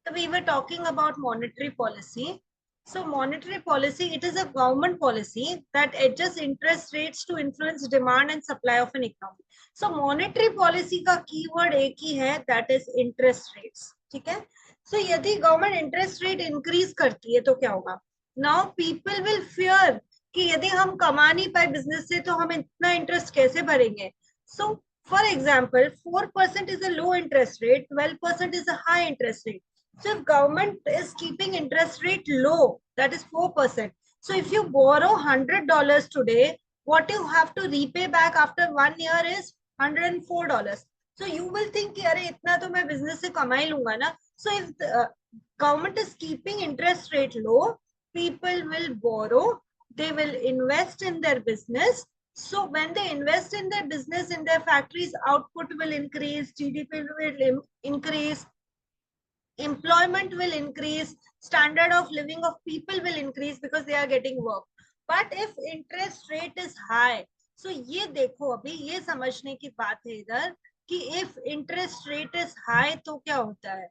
So we were talking about monetary policy. So monetary policy, it is a government policy that adjusts interest rates to influence demand and supply of an economy. So monetary policy का keyword एक ही है, that is interest rates. ठीक है? So यदि government interest rate increase करती है तो क्या होगा? Now people will fear कि यदि हम कमा नहीं पाए business से तो हम इतना interest कैसे भरेंगे? So for example, 4% is a low interest rate, 12% is a high interest rate. So if government is keeping interest rate low, that is 4%. So if you borrow $100 today, what you have to repay back after 1 year is $104. So you will think कि अरे इतना तो मैं business से कमा ही लूंगा ना. So if the government is keeping interest rate low, people will borrow, they will invest in their business. So when they invest in their business, in their factories, output will increase, GDP will increase, employment will increase, standard of living of people will increase because they are getting work. But if interest rate is high, so ये देखो अभी ये समझने की बात है इधर कि if interest rate is high तो क्या होता है?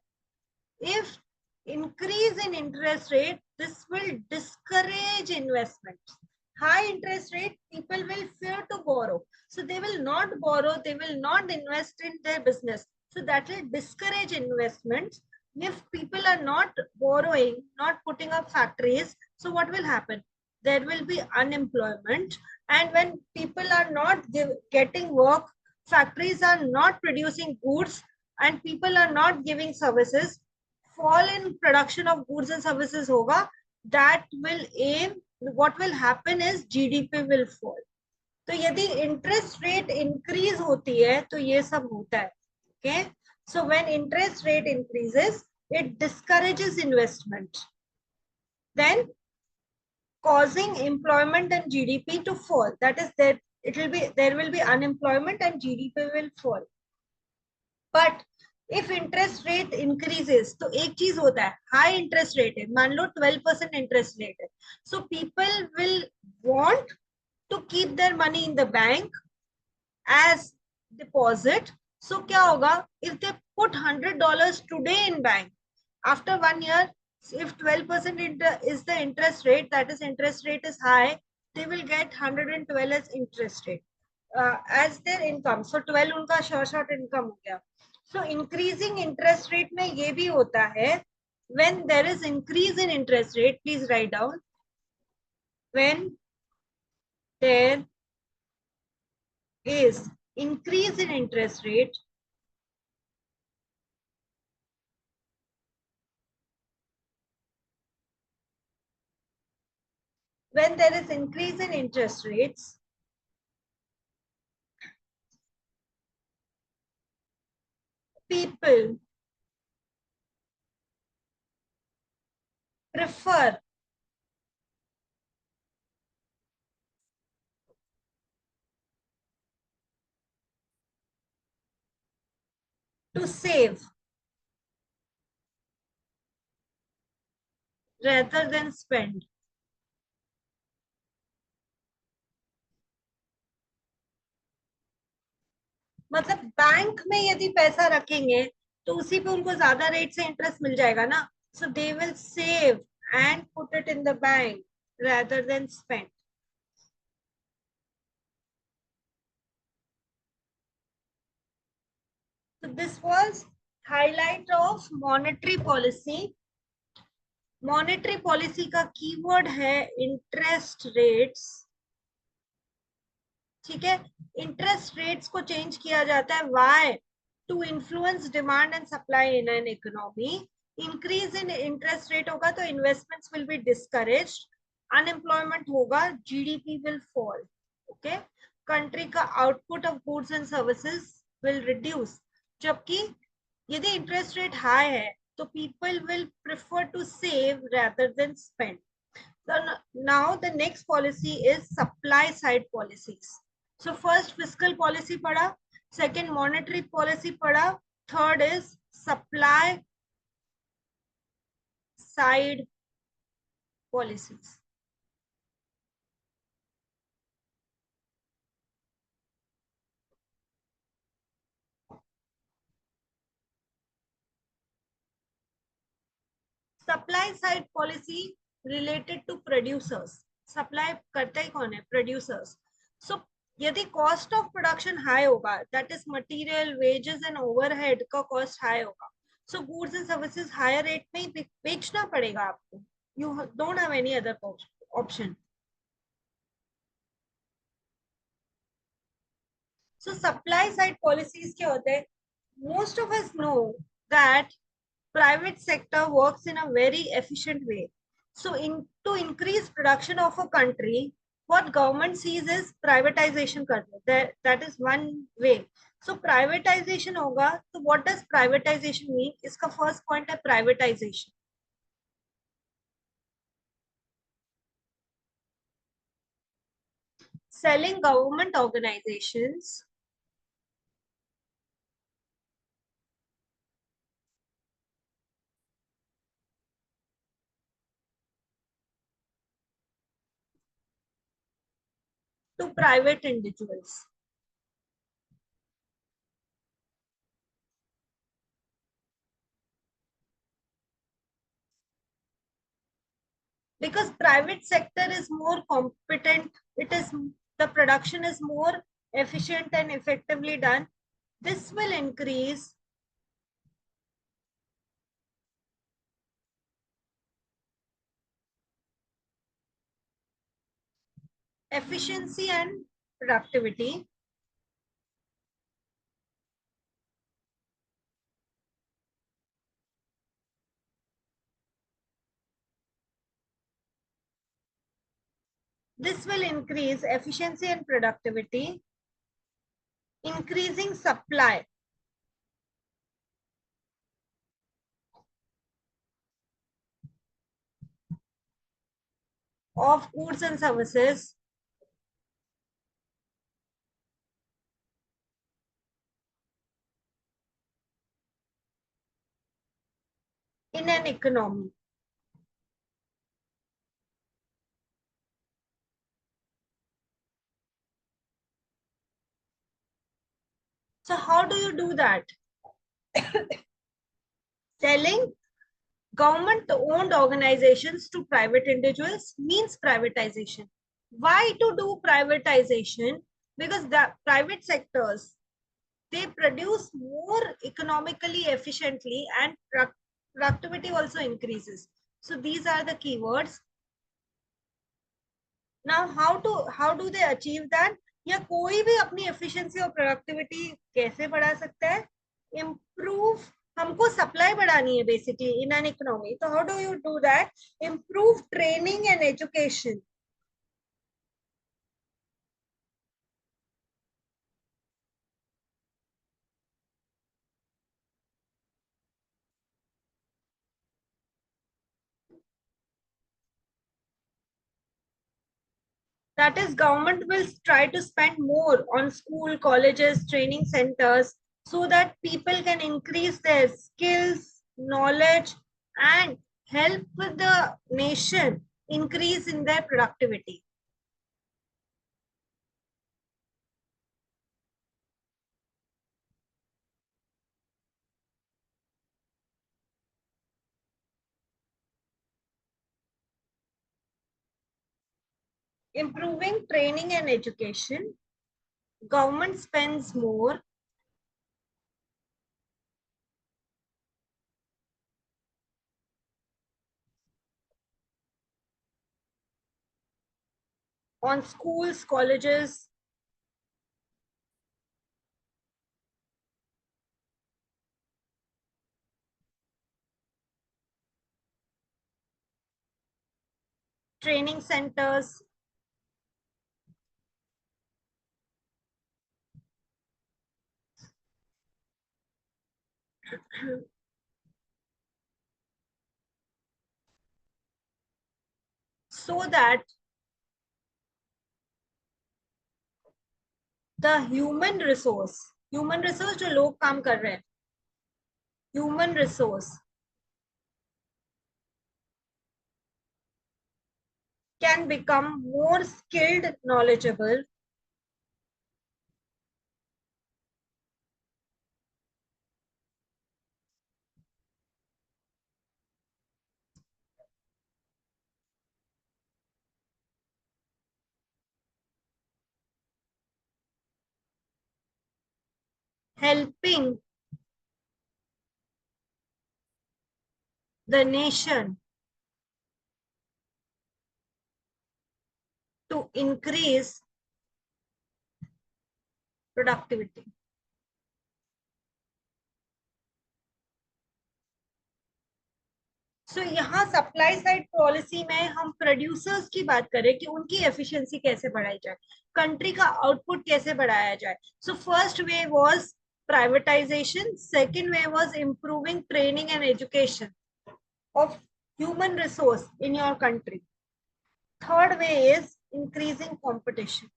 If increase in interest rate, this will discourage investment. High interest rate, people will fear to borrow, so they will not borrow, they will not invest in their business, so that will discourage investments. If people are not borrowing, not putting up factories, so what will happen? There will be unemployment, and when people are not getting work, factories are not producing goods, and people are not giving services, fall in production of goods and services hoga, that will aim, what will happen is GDP will fall. तो यदि interest rate increase होती है तो ये सब होता है. Okay, so when interest rate increases it discourages investment, then causing employment and GDP to fall. That is, there will be unemployment and GDP will fall. But if interest rate increases, तो एक चीज होता है, high interest rate है, मान लो 12% interest rate है, so people will want to keep their money in the bank as deposit. So क्या होगा? If they put $100 today in bank, after 1 year, if 12% is the interest rate, that is interest rate is high, they will get 112 as interest rate as their income. So 12 उनका short income हो गया. So increasing interest rate में ये भी होता है, when there is increase in interest rate, please write down, when there is increase in interest rate, when there is increase in interest rates, people prefer to save rather than spend. मतलब bank में यदि पैसा रखेंगे तो उसी पे उनको ज्यादा रेट से इंटरेस्ट मिल जाएगा ना, so they will save and put it in the bank rather than spend. So this was highlight of monetary policy. Monetary policy का कीवर्ड है इंटरेस्ट रेट्स. ठीक है, इंटरेस्ट रेट्स को चेंज किया जाता है why? To influence demand and supply in an economy. Increase in interest rate होगा तो investments will be discouraged, unemployment होगा, GDP will fall. Okay, country का output of goods and services will reduce. जबकि यदि interest rate high है तो people will prefer to save rather than spend. So now the next policy is supply side policies. So first fiscal policy पढ़ा, second monetary policy पढ़ा, third is supply side policies. Supply side policy related to producers. Supply करता ही कौन है? Producers. So यदि cost of production high होगा, that is material, wages and overhead का cost high होगा, so goods and services higher rate में ही बेचना पड़ेगा आपको. You don't have any other option. So supply side policies क्या होते हैं? Most of us know that private sector works in a very efficient way. So to increase production of a country, what government sees is privatization करते. That is one way. So privatization होगा. So what does privatization mean? इसका first point है privatization. Selling government organizations to private individuals. Because private sector is more competent, it is, the production is more efficient and effectively done. This will increase efficiency and productivity. This will increase efficiency and productivity, increasing supply of goods and services in an economy. So how do you do that? Selling government owned organizations to private individuals means privatization. Why to do privatization? Because the private sectors, they produce more economically efficiently and productivity also increases. So these are the keywords. Now how do they achieve that? या कोई भी अपनी efficiency और productivity कैसे बढ़ा सकता है? Improve, हमको supply बढ़ानी है basically in an economy. So how do you do that? Improve training and education. That is, government will try to spend more on school, colleges, training centers, so that people can increase their skills, knowledge, and help with the nation increase in their productivity. Improving training and education. Government spends more on schools, colleges, training centers, so that the human resource जो लोग काम कर रहे हैं, human resource can become more skilled, knowledgeable, helping the nation to increase productivity. सो यहाँ supply side policy में हम producers की बात करें कि उनकी एफिशिएंसी कैसे बढ़ाई जाए, कंट्री का आउटपुट कैसे बढ़ाया जाए. So first way was privatisation, second way was improving training and education of human resource in your country. Third way is increasing competition.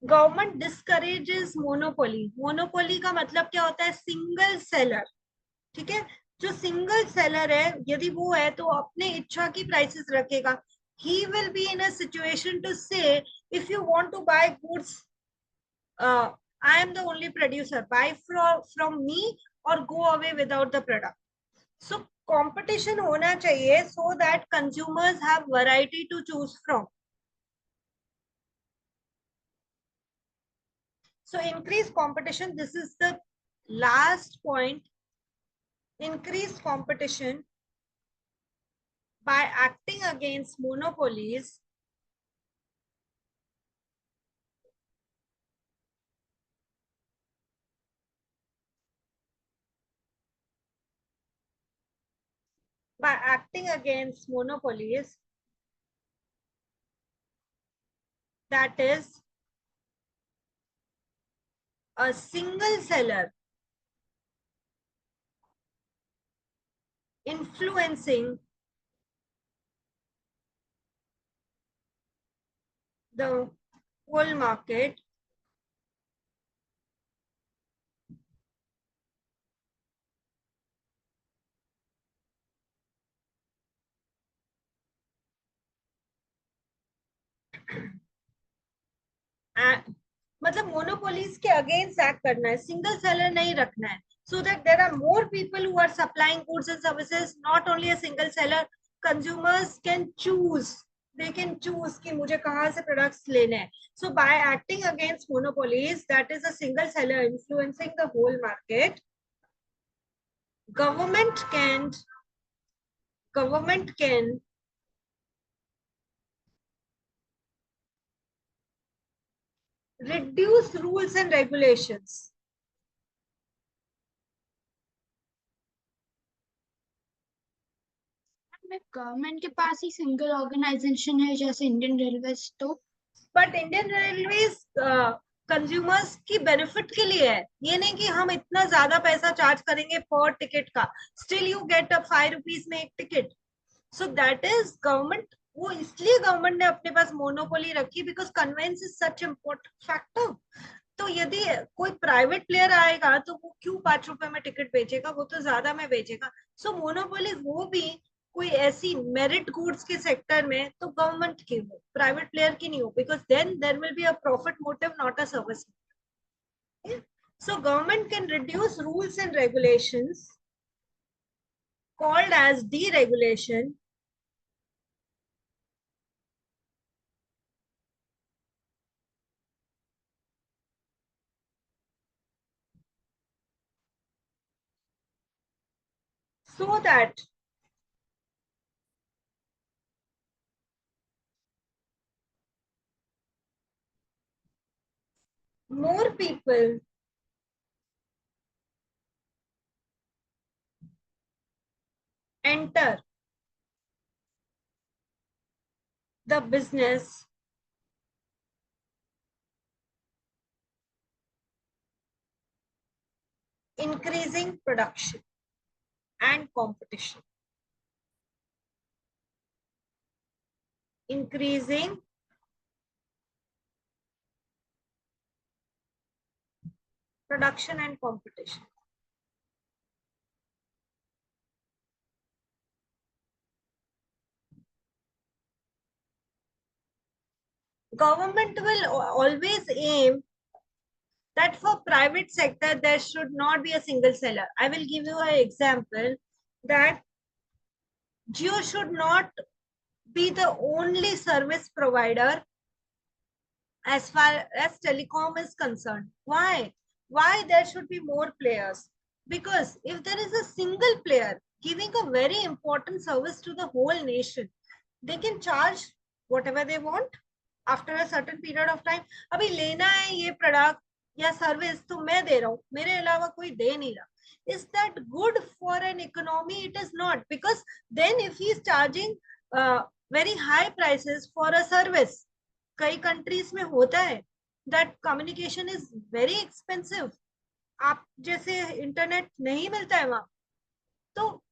Government discourages monopoly. Monopoly का मतलब क्या होता है? Single seller. ठीक है, जो सिंगल सेलर है यदि वो है तो अपने इच्छा की प्राइसेस रखेगा. he will be in a situation to say if you want to buy goods, I am the only producer, buy from me or go away without the product. So competition होना चाहिए so that consumers have variety to choose from. So increase competition, this is the last point. Increase competition by acting against monopolies by acting against monopolies, that is a single seller influencing the whole market मतलब monopolies के against act करना है, single seller नहीं रखना है, so that there are more people who are supplying goods and services, not only a single seller. Consumers can choose, they can choose कि मुझे कहाँ से products लेने हैं. So by acting against monopolies, that is a single seller influencing the whole market, government can reduce rules and regulations. Government के पास ही single organisation है जैसे Indian railways, तो बट इंडियन रेलवेज कंज्यूमर्स की बेनिफिट के लिए है, ये नहीं कि हम इतना ज्यादा पैसा चार्ज करेंगे पर टिकट का, still you get a 5 rupees में एक ticket. So that is government, वो इसलिए गवर्नमेंट ने अपने पास मोनोपोली रखी because conveyance is such important factor. तो यदि कोई प्राइवेट प्लेयर आएगा तो वो क्यों 5 रुपए में टिकट बेचेगा, वो तो ज्यादा में बेचेगा. सो मोनोपोली वो भी कोई ऐसी मेरिट गुड्स के सेक्टर में तो गवर्नमेंट की हो, प्राइवेट प्लेयर की नहीं हो, because then there will be a profit motive, not a service. So government can reduce rules and regulations called as deregulation so that more people enter the business increasing production and competition. Increasing production and competition. Government will always aim that for private sector there should not be a single seller. I will give you an example that Jio should not be the only service provider as far as telecom is concerned. Why? Why there should be more players? Because if there is a single player giving a very important service to the whole nation, they can charge whatever they want after a certain period of time. अभी लेना है ये product या service तो मैं दे रहा हूँ, मेरे अलावा कोई दे नहीं रहा. Is that good for an economy? It is not, because then if he is charging very high prices for a service, कई कंट्रीज में होता है that communication is very expensive, आप जैसे इंटरनेट नहीं मिलता है वहां, तो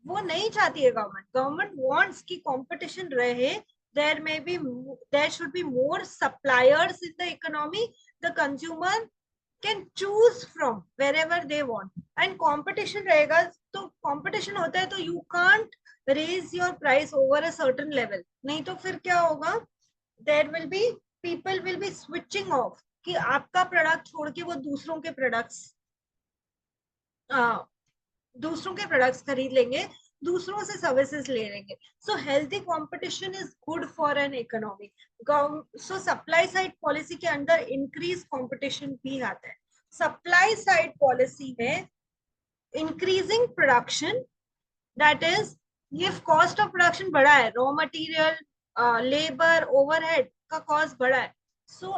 वो नहीं चाहती है गवर्नमेंट. गवर्नमेंट वांट्स कि कंपटीशन रहे, there should be more suppliers in the economy. The consumer can choose from wherever they want, and competition रहेगा. तो competition होता है तो you can't raise your price over a certain level. नहीं तो फिर क्या होगा, there will be people will be switching off कि आपका प्रोडक्ट छोड़ के वो दूसरों के प्रोडक्ट्स खरीद लेंगे, दूसरों से सर्विसेज ले लेंगे. So healthy competition is good for an economy. So supply side policy के अंदर इंक्रीज कंपटीशन भी आता है. सप्लाई साइड पॉलिसी में इंक्रीजिंग प्रोडक्शन, दैट इज ये कॉस्ट ऑफ प्रोडक्शन बढ़ा है, रॉ मटेरियल, लेबर, ओवरहेड का कॉस्ट बढ़ा है. सो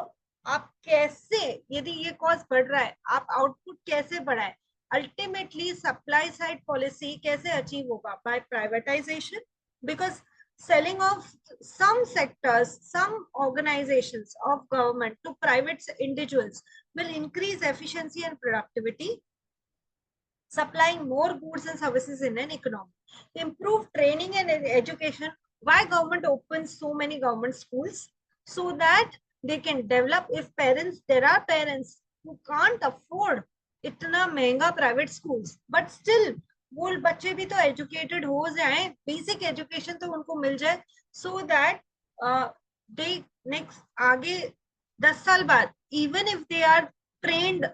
आप कैसे, यदि ये कॉस्ट बढ़ रहा है, आप आउटपुट कैसे बढ़ाए, अल्टीमेटली सप्लाई साइड पॉलिसी कैसे अचीव होगा, by privatisation. Because selling of some sectors, some organizations of government to private individuals will increase efficiency and productivity, supplying more goods and services in an economy. Improve training and education. Why government opens so many government schools? So that they can develop. If parents, there are parents who can't afford इतना महंगा private schools, but still वो बच्चे भी तो educated हो जाए, basic education तो उनको मिल जाए, सो दैट दे नेक्स्ट आगे 10 साल बाद even if they are trained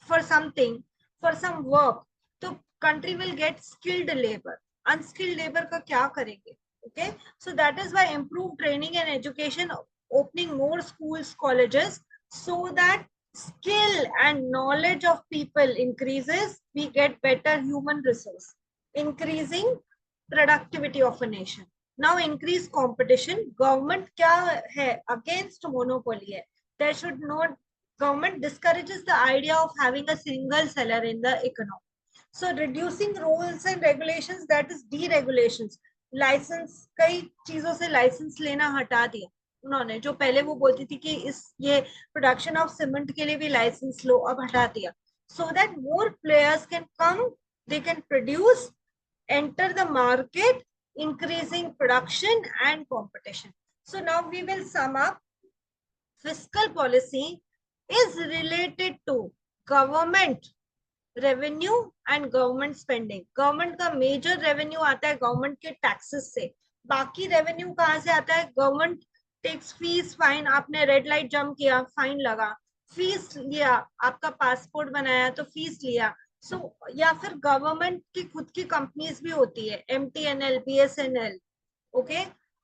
for something, for some work, तो country will get skilled labour. Unskilled labour का क्या करेंगे? Okay, so that is why improve training and education, opening more schools, colleges, so that skill and knowledge of people increases, we get better human resource, increasing productivity of a nation. Now increase competition. Government क्या है? Against monopoly है. There should not, government discourages the idea of having a single seller in the economy. So reducing rules and regulations, that is deregulations. Licence, कई चीजों से licence लेना हटा दिया उन्होंने. जो पहले वो बोलती थी कि इस ये प्रोडक्शन ऑफ सीमेंट के लिए भी लाइसेंस लो, अब हटा दिया. So that more players can come, they can produce, enter the market, increasing production and competition. So now we will sum up. Fiscal policy is related to government revenue and government spending. Government का major revenue आता है government के taxes से. बाकी revenue कहाँ से आता है? Government takes fees, fine. आपने red light jump किया, fine लगा, fees लिया, आपका passport बनाया तो fees लिया. So या फिर गवर्नमेंट की खुद की कंपनीज भी होती है, MTNL, BSNL, okay,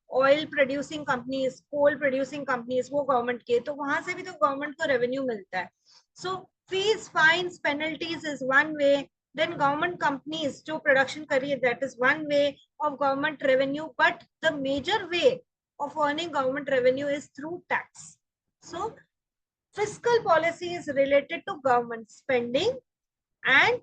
oil producing companies, coal producing companies, वो गवर्नमेंट के, तो वहां से भी तो गवर्नमेंट को रेवेन्यू मिलता है. So fees, fines, penalties is one way. Then government companies जो प्रोडक्शन कर रही है, that is one way of government revenue. But the major way of earning government revenue is through tax. So fiscal policy is related to government spending and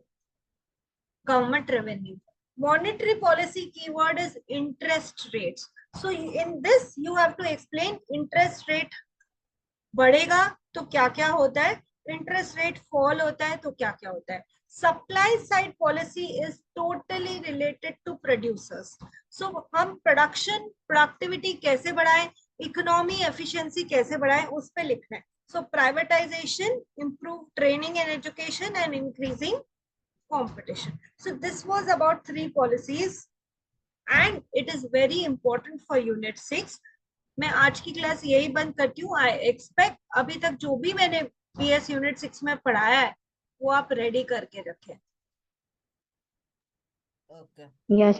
government revenue. Monetary policy keyword is interest rates. So in this you have to explain interest rate बढ़ेगा तो क्या क्या होता है, interest rate fall होता है तो क्या क्या होता है. Supply side policy is totally related to producers. So हम production, productivity कैसे बढ़ाएं, economy efficiency कैसे बढ़ाएं, उस पे लिखना है. So privatization, improve training and education, and increasing competition. So this was about 3 policies and it is very important for unit 6. मैं आज की क्लास यही बंद करती हूँ. आई एक्सपेक्ट अभी तक जो भी मैंने PS यूनिट 6 में पढ़ाया है वो आप रेडी करके रखें। ओके। यस